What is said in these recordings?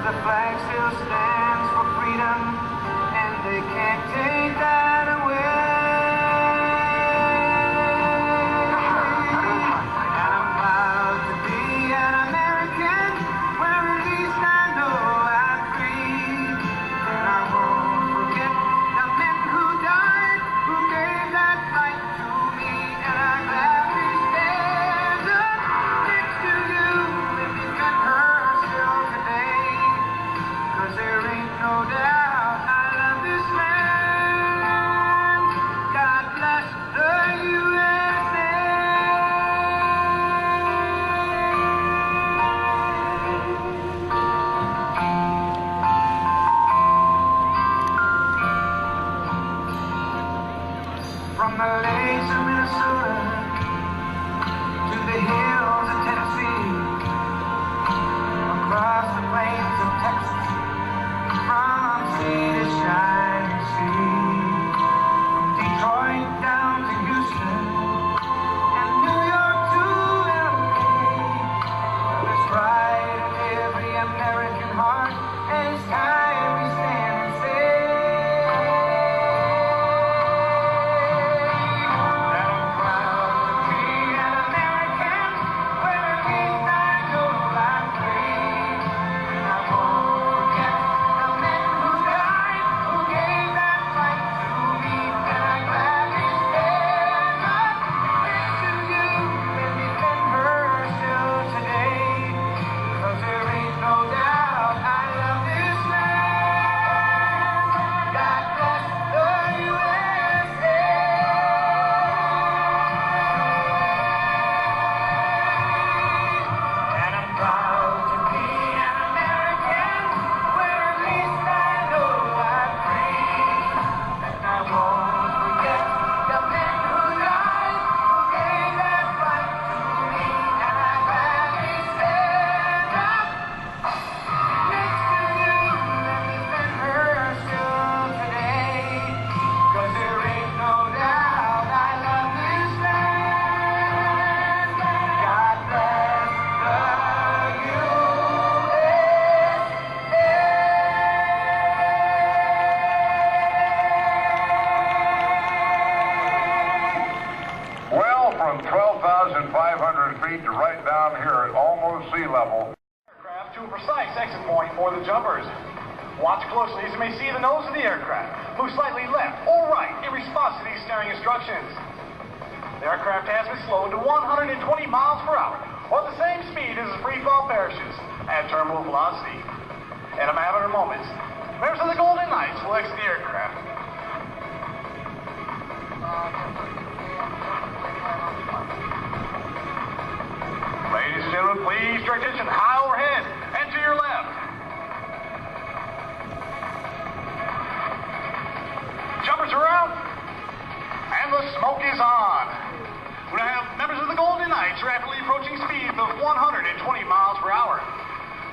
the flag still stands for freedom, and they can't take that away. And I'm proud to be an American, where at least I know I'm free. And I won't forget the men who died, who gave that right to me. And I gladly stand up next to you and defend her still today. 'Cause there ain't no doubt I love this land. God bless the USA. From the lakes of Minnesota to the hills of Tennessee, across the plains of Texas, from sea to shining sea, from Detroit down to Houston and New York to LA. There's pride in every American heart, and it's time we stand and say that I'm proud to be an American, where at least I know I'm free. And I won't forget the men who died, who gave that right to me. And I gladly stand up next to you and defend her still today. 'Cause there ain't no doubt I love this land. God bless the USA. And I'm proud to be an American, where at least I know I'm free. And I won't forget the men who died, who gave that right to me. And I gladly stand up next to you and defend her still today. 'Cause there ain't no doubt I love this land. God bless the Well, from 12,500 feet to right down here at almost sea level. Aircraft to a precise exit point for the jumpers. Watch closely as you may see the nose of the aircraft move slightly left or right in response to these steering instructions. The aircraft has been slowed to 120 miles per hour, or the same speed as the free fall parachutes at terminal velocity. In a matter of moments, members of the Golden Knights will exit the aircraft. Ladies and gentlemen, please direct attention high overhead and to your left. Jumpers are out, and the smoke is on. We now have members of the Golden Knights rapidly approaching speeds of 120 miles per hour.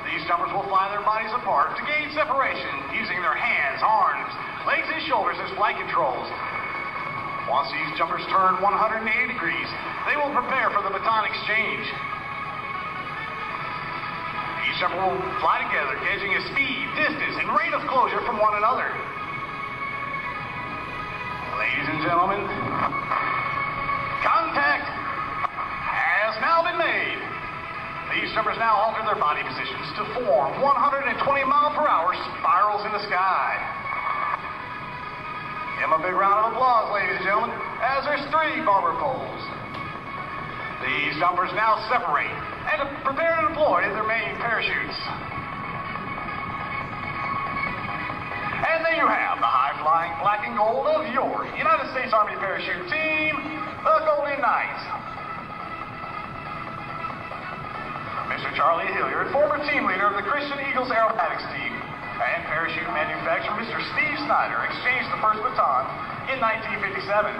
These jumpers will fly their bodies apart to gain separation using their hands, arms, legs, and shoulders as flight controls. Once these jumpers turn 180 degrees, they will prepare for the baton exchange. Each jumper will fly together, gauging a speed, distance, and rate of closure from one another. Ladies and gentlemen, contact has now been made. These jumpers now alter their body positions to form 120 mile per hour spirals in the sky. Give them a big round of applause, ladies and gentlemen, as there's 3 barber poles. These jumpers now separate and prepare to deploy their main parachutes. And there you have the high-flying black and gold of your United States Army parachute team, the Golden Knights. Mr. Charlie Hilliard, former team leader of the Christian Eagles aerobatics team, and parachute manufacturer Mr. Steve Snyder exchanged the first baton in 1957.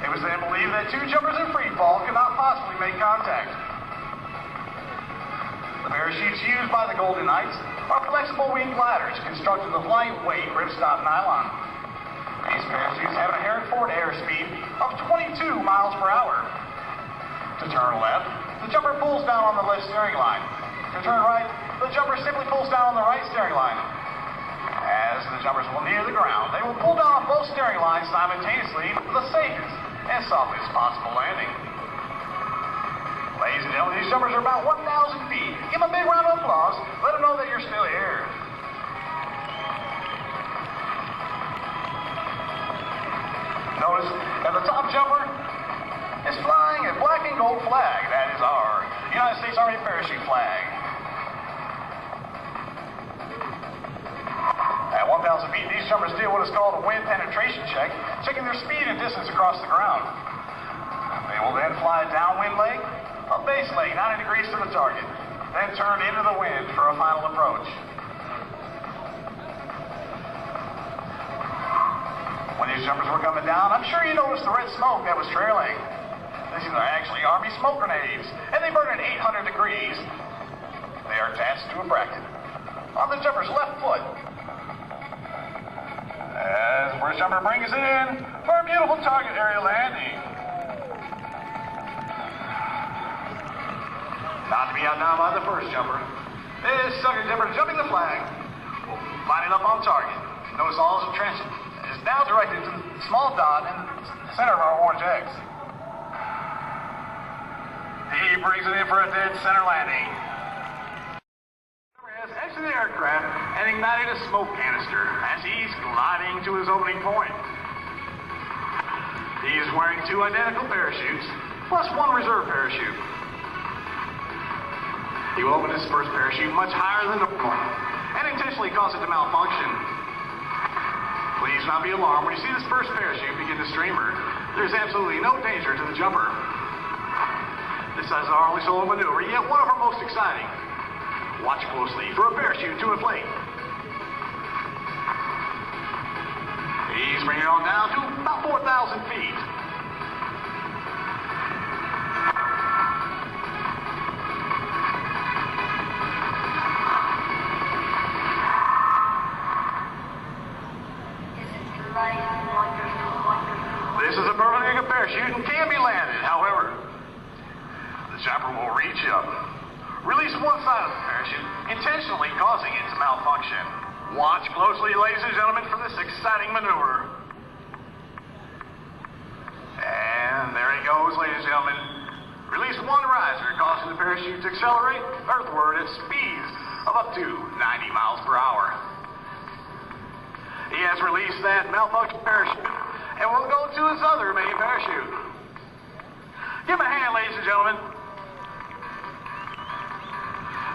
It was then believed that 2 jumpers in free fall could not possibly make contact. The parachutes used by the Golden Knights are flexible wing gliders constructed of lightweight ripstop nylon. These parachutes have an inherent forward airspeed of 22 miles per hour. To turn left, the jumper pulls down on the left steering line. To turn right, the jumper simply pulls down on the right steering line. As the jumpers will near the ground, they will pull down on both steering lines simultaneously for the safest and softest possible landing. Ladies and gentlemen, these jumpers are about 1,000 feet. Give them a big round of applause. Let them know that you're still here. Notice that the top jumper is flying a black and gold flag. That is our United States Army parachute flag. At 1,000 feet, these jumpers do what is called a wind penetration check, checking their speed and distance across the ground. They will then fly a downwind leg, a base leg 90 degrees to the target, then turn into the wind for a final approach. When these jumpers were coming down, I'm sure you noticed the red smoke that was trailing. These are actually Army smoke grenades, and they burn at 800 degrees. They are attached to a bracket on the jumper's left foot. As the first jumper brings it in for a beautiful target area landing. Not to be outdone by the first jumper. This second jumper jumping the flag will line it up on target. Notice all his attention is now directed to the small dot in the center of our orange X. He brings it in for a dead center landing. He has exited the aircraft and ignited a smoke canister as he's gliding to his opening point. He is wearing 2 identical parachutes, plus 1 reserve parachute. He will open his first parachute much higher than normal and intentionally cause it to malfunction. Please not be alarmed when you see this first parachute begin to streamer. There's absolutely no danger to the jumper. This is our only solo maneuver, yet one of our most exciting. Watch closely for a parachute to inflate. He's bringing it on down to about 4,000 feet. This is a perfectly good parachute and can be landed. However, the jumper will reach up, release one side of the parachute, intentionally causing it to malfunction. Watch closely, ladies and gentlemen, for this exciting maneuver. And there he goes, ladies and gentlemen. Release one riser, causing the parachute to accelerate earthward at speeds of up to 90 miles per hour. He has released that malfunction parachute and will go to his other main parachute. Give him a hand, ladies and gentlemen.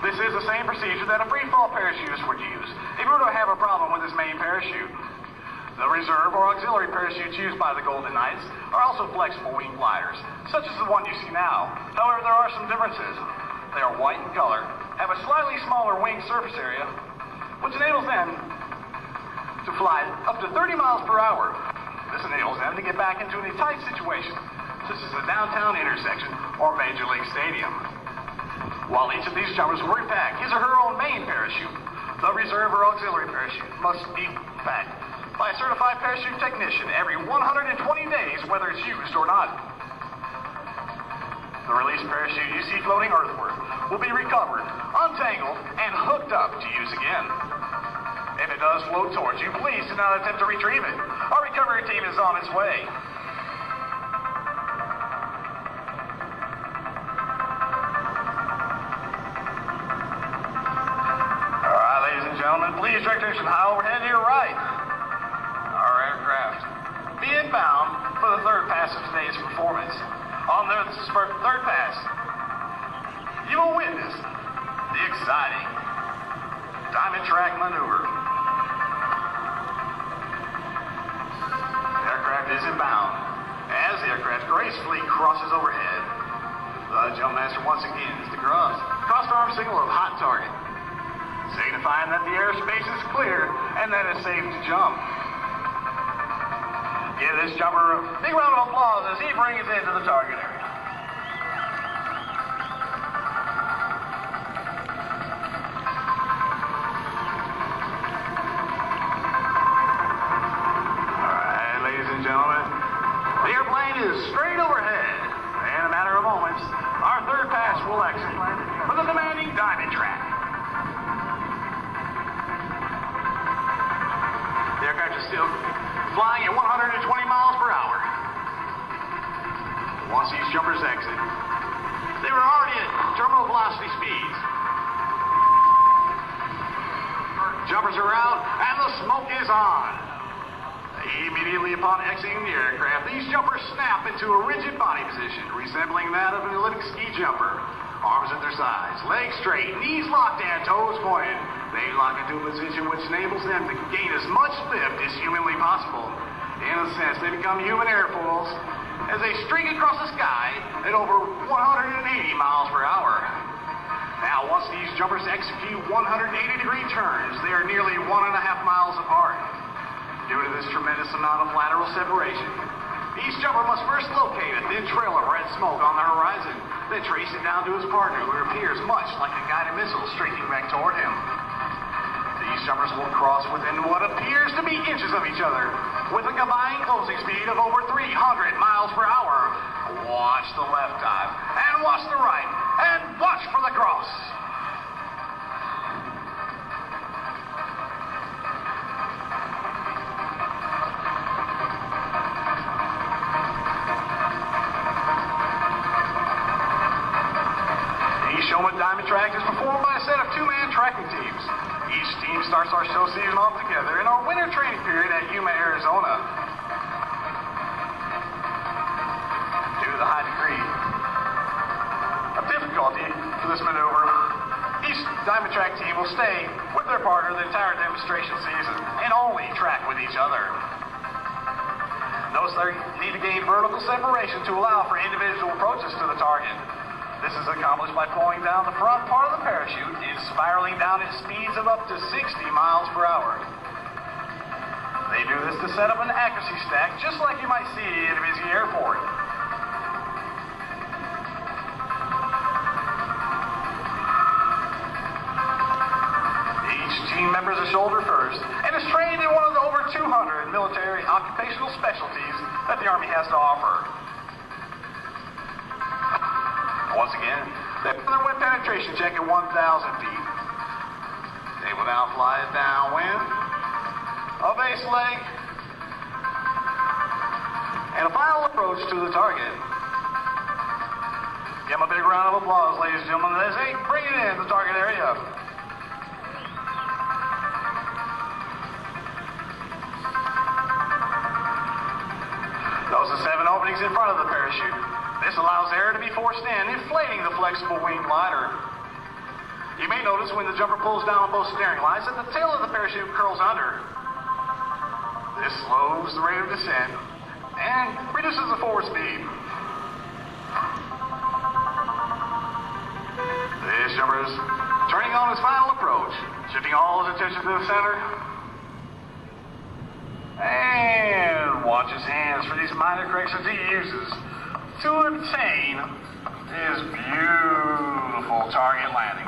This is the same procedure that a free-fall parachutist would use if he were to have a problem with his main parachute. The reserve or auxiliary parachutes used by the Golden Knights are also flexible wing gliders, such as the one you see now. However, there are some differences. They are white in color, have a slightly smaller wing surface area, which enables them to fly up to 30 miles per hour. This enables them to get back into a tight situation, such as a downtown intersection or major league stadium. While each of these jumpers will repack his or her own main parachute, the reserve or auxiliary parachute must be packed by a certified parachute technician every 120 days, whether it's used or not. The released parachute you see floating earthward will be recovered, untangled, and hooked up to use again. If it does float towards you, please do not attempt to retrieve it. Our recovery team is on its way. All right, ladies and gentlemen, please direct attention high overhead to your right. Our aircraft being bound for the third pass of today's performance. On the third pass, you will witness the exciting diamond track maneuver. Is inbound. As the aircraft gracefully crosses overhead, the jump master once again is the cross-arm signal of hot target, signifying that the airspace is clear and that it's safe to jump. Give this jumper a big round of applause as he brings it into the target area. The airplane is straight overhead. In a matter of moments, our third pass will exit for the demanding diamond track. still flying at 120 miles per hour. Once these jumpers exit, they were already at terminal velocity speeds. Jumpers are out, and the smoke is on. Immediately upon exiting the aircraft, these jumpers snap into a rigid body position, resembling that of an elliptic ski jumper. Arms at their sides, legs straight, knees locked and toes pointed. They lock into a position which enables them to gain as much lift as humanly possible. In a sense, they become human airfoils as they streak across the sky at over 180 miles per hour. Now, once these jumpers execute 180-degree turns, they are nearly 1.5 miles apart. Due to this tremendous amount of lateral separation, each jumper must first locate a thin trail of red smoke on the horizon, then trace it down to his partner, who appears much like a guided missile streaking back toward him. These jumpers will cross within what appears to be inches of each other, with a combined closing speed of over 300 miles per hour. Watch the left dive, and watch the right, and watch for the cross. Showman Diamond Track is performed by a set of two-man tracking teams. Each team starts our show season off together in our winter training period at Yuma, Arizona. Due to the high degree of difficulty for this maneuver, each Diamond Track team will stay with their partner the entire demonstration season and only track with each other. Notice they need to gain vertical separation to allow for individual approaches to the target. This is accomplished by pulling down the front part of the parachute and spiraling down at speeds of up to 60 miles per hour. They do this to set up an accuracy stack just like you might see at a busy airport. Each team member is a shoulder first and is trained in one of the over 200 military occupational specialties that the Army has to offer. Once again, they put their wind penetration check at 1,000 feet. They will now fly it downwind, a base leg, and a final approach to the target. Give them a big round of applause, ladies and gentlemen, as they bring it in the target area. Those are 7 openings in front of the parachute. This allows air to be forced in, inflating the flexible wing glider. You may notice when the jumper pulls down on both steering lines that the tail of the parachute curls under. This slows the rate of descent and reduces the forward speed. This jumper is turning on his final approach, shifting all his attention to the center. And watch his hands for these minor corrections he uses to obtain his beautiful target landing.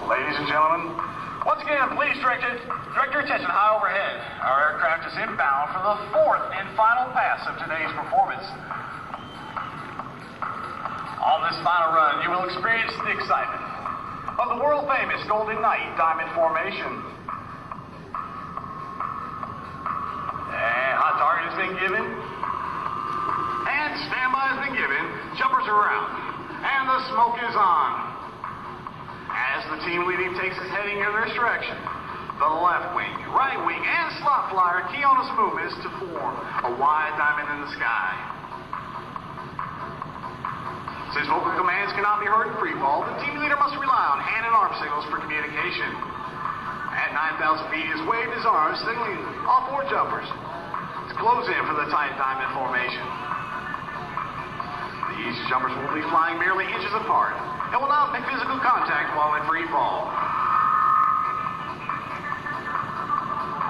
Ladies and gentlemen, once again, please direct your attention high overhead. Our aircraft is inbound for the 4th and final pass of today's performance. On this final run, you will experience the excitement of the world-famous Golden Knight Diamond Formation. Hot target has been given, and standby has been given. Jumpers are out, and the smoke is on. As the team leading takes its heading in this direction, the left wing, right wing, and slot flyer key on its movements to form a wide diamond in the sky. Since vocal commands cannot be heard in free fall, the team leader must rely on hand and arm signals for communication. At 9,000 feet, he has waved his arms, signaling all 4 jumpers to close in for the tight diamond formation. These jumpers will be flying merely inches apart and will not make physical contact while in free fall.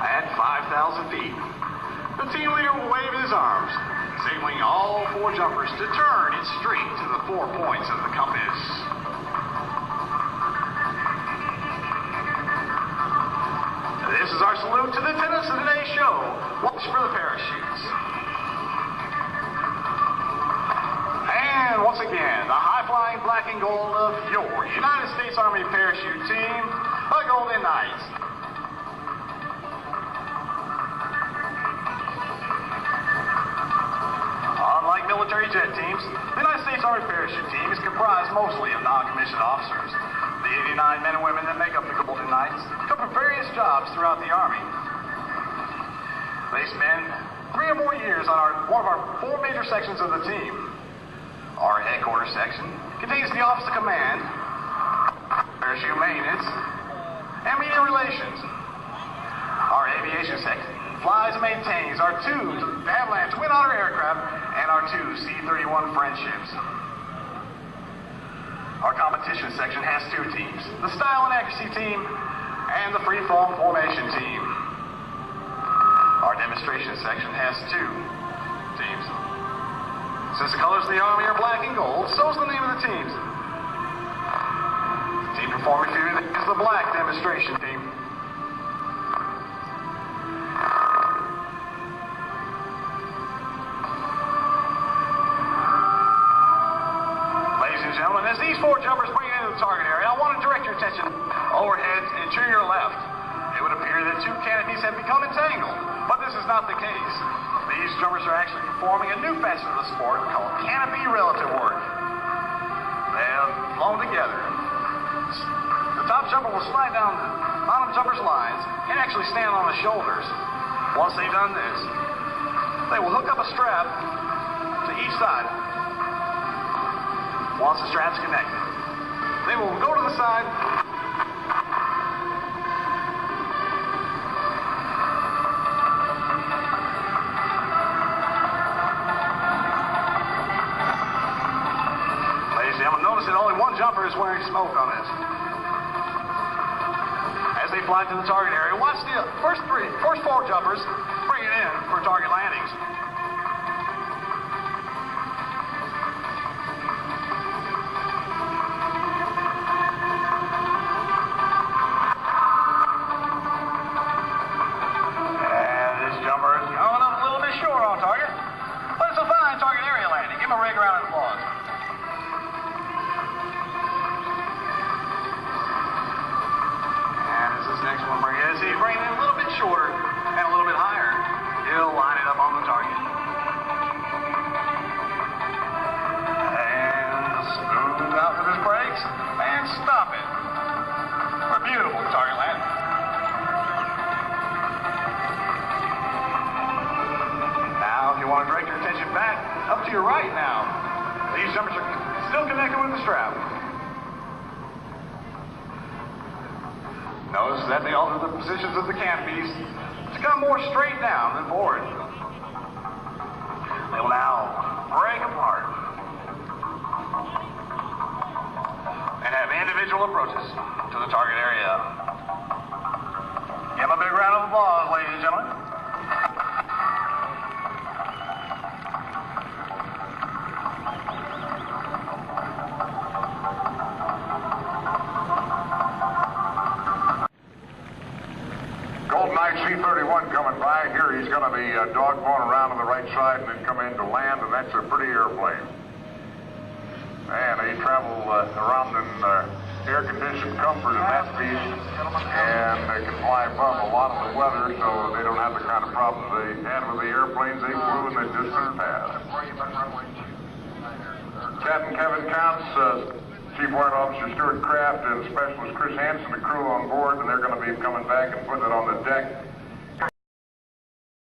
At 5,000 feet, the team leader will wave his arms, signaling all 4 jumpers to turn and straight to the 4 points of the compass. This is our salute to the attendants of today's show. Watch for the parachutes. And once again, the high-flying Black and gold of your United States Army parachute team, the Golden Knights. Unlike military jet teams, the United States Army parachute team is comprised mostly of non-commissioned officers. The 89 men and women that make up the Golden Knights come from various jobs throughout the Army. They spend 3 or more years on one of our 4 major sections of the team. Our headquarters section contains the Office of Command, parachute maintenance, and media relations. Our aviation section flies and maintains our 2 Avalanche Twin Otter aircraft and our 2 C-31 friendships. Our competition section has 2 teams, the Style and Accuracy team and the Freeform Formation team. Our demonstration section has 2 teams. Since the colors of the Army are black and gold, so is the name of the teams. Team performing for you is the black demonstration team. As these 4 jumpers bring it into the target area, I want to direct your attention overhead and to your left. It would appear that 2 canopies have become entangled, but this is not the case. These jumpers are actually performing a new facet of the sport called canopy relative work. They have flown together. The top jumper will slide down the bottom jumper's lines and actually stand on the shoulders. Once they've done this, they will hook up a strap to each side. Once the strap's connected, they will go to the side. Ladies and gentlemen, notice that only 1 jumper is wearing smoke on this. As they fly to the target area, watch the first 4 jumpers bring it in for target landings. You're right now. These jumpers are still connected with the strap. Notice that they alter the positions of the canopies to come more straight down than forward. They will now break apart and have individual approaches to the target area. Give them a big round of applause, ladies and gentlemen. C-31 coming by here. He's going to be dog going around to the right side and then come in to land, and that's a pretty airplane. And they travel around in air-conditioned comfort in that piece, and they can fly above a lot of the weather, so they don't have the kind of problems they had with the airplanes they flew in the distant past. Captain Kevin Counts, Chief Warrant Officer Stuart Kraft, and Specialist Chris Hansen, the crew on board, and they're going to be coming back and putting it on the deck